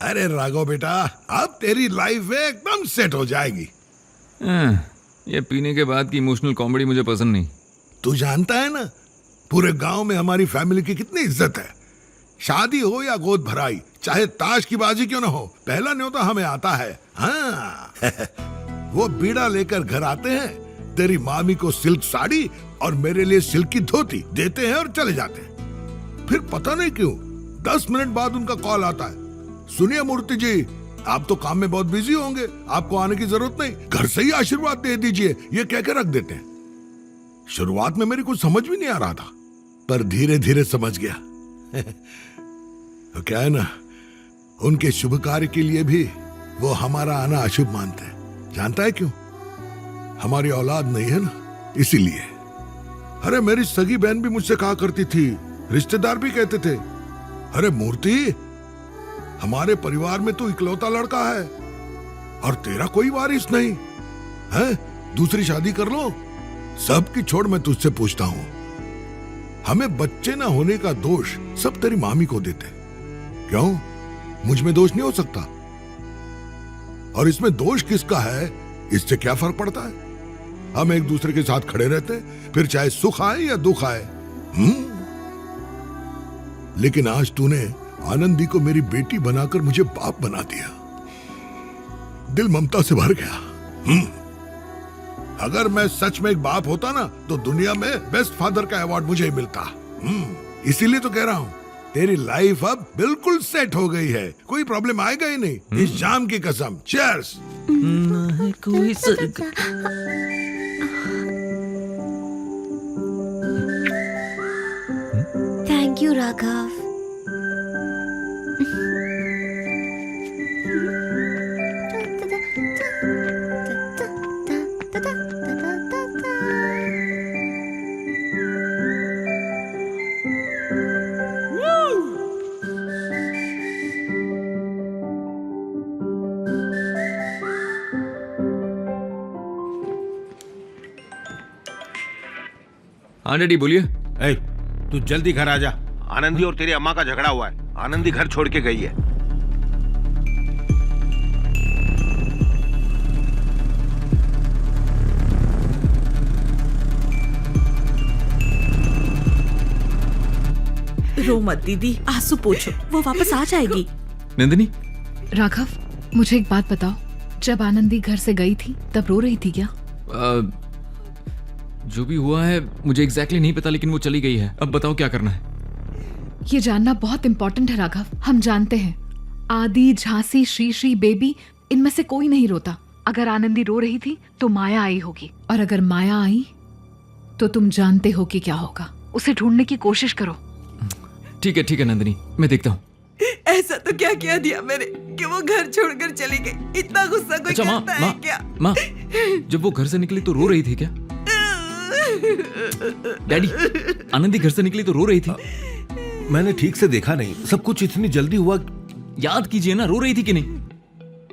अरे राघव बेटा, अब तेरी लाइफ एकदम सेट हो जाएगी। ये पीने के बाद की इमोशनल कॉमेडी मुझे पसंद नहीं। तू जानता है ना, पूरे गांव में हमारी फैमिली की कितनी इज्जत है। शादी हो या गोद भराई, चाहे ताश की बाजी क्यों ना हो, पहला न्योता हमें आता है। हाँ वो बीड़ा लेकर घर आते हैं, तेरी मामी को सिल्क साड़ी और मेरे लिए सिल्क की धोती देते हैं और चले जाते हैं। फिर पता नहीं क्यों 10 मिनट बाद उनका कॉल आता है, सुनिए मूर्ति जी, आप तो काम में बहुत बिजी होंगे, आपको आने की जरूरत नहीं, घर से ही आशीर्वाद दे दीजिए, ये कह के रख देते हैं। शुरुआत में मेरी कुछ समझ भी नहीं आ रहा था, पर धीरे धीरे समझ गया। तो क्या है ना, उनके शुभ कार्य के लिए भी वो हमारा आना अशुभ मानते हैं। जानता है क्यों? हमारी औलाद नहीं है ना, इसीलिए। अरे मेरी सगी बहन भी मुझसे कहा करती थी, रिश्तेदार भी कहते थे, अरे मूर्ति, हमारे परिवार में तो इकलौता लड़का है और तेरा कोई वारिस नहीं है, दूसरी शादी कर लो। सबकी छोड़ मैं तुझसे पूछता हूं, हमें बच्चे ना होने का दोष सब तेरी मामी को देते, क्यों? मुझ में दोष नहीं हो सकता? और इसमें दोष किसका है, इससे क्या फर्क पड़ता है? हम एक दूसरे के साथ खड़े रहते हैं, फिर चाहे सुख आए या दुख आए। लेकिन आज तूने आनंदी को मेरी बेटी बनाकर मुझे बाप बना दिया। दिल ममता से भर गया। अगर मैं सच में एक बाप होता ना, तो दुनिया में बेस्ट फादर का अवार्ड मुझे ही मिलता। इसीलिए तो कह रहा हूं, तेरी लाइफ अब बिल्कुल सेट हो गई है, कोई प्रॉब्लम आएगा ही नहीं, इस जाम की कसम। चीयर्स। कोई थैंक यू राघव। हाँ डैडी बोलिए। ए, तू जल्दी घर आ जा, आनंदी और तेरी अम्मा का झगड़ा हुआ है। आनंदी घर छोड़ के गई है। रो मत दीदी, आंसू पोछो, वो वापस आ जाएगी। नंदिनी, राघव, मुझे एक बात बताओ, जब आनंदी घर से गई थी तब रो रही थी क्या? जो भी हुआ है मुझे एग्जैक्टली नहीं पता, लेकिन वो चली गई है। अब बताओ क्या करना है? ये जानना बहुत इंपॉर्टेंट है राघव। हम जानते हैं आदि, झांसी, श्री, बेबी, इनमें से कोई नहीं रोता। अगर आनंदी रो रही थी तो माया आई होगी, और अगर माया आई तो तुम जानते हो कि क्या होगा। उसे ढूंढने की कोशिश करो। ठीक है नंदिनी, मैं देखता हूँ। ऐसा तो क्या किया दिया मैंने कि वो घर छोड़कर चली गई? इतना गुस्सा कोई करता है क्या? माँ, जब वो घर से निकली तो रो रही थी क्या? डैडी, आनंदी घर से निकली तो रो रही थी? मैंने ठीक से देखा नहीं, सब कुछ इतनी जल्दी हुआ। याद कीजिए ना, रो रही थी कि नहीं?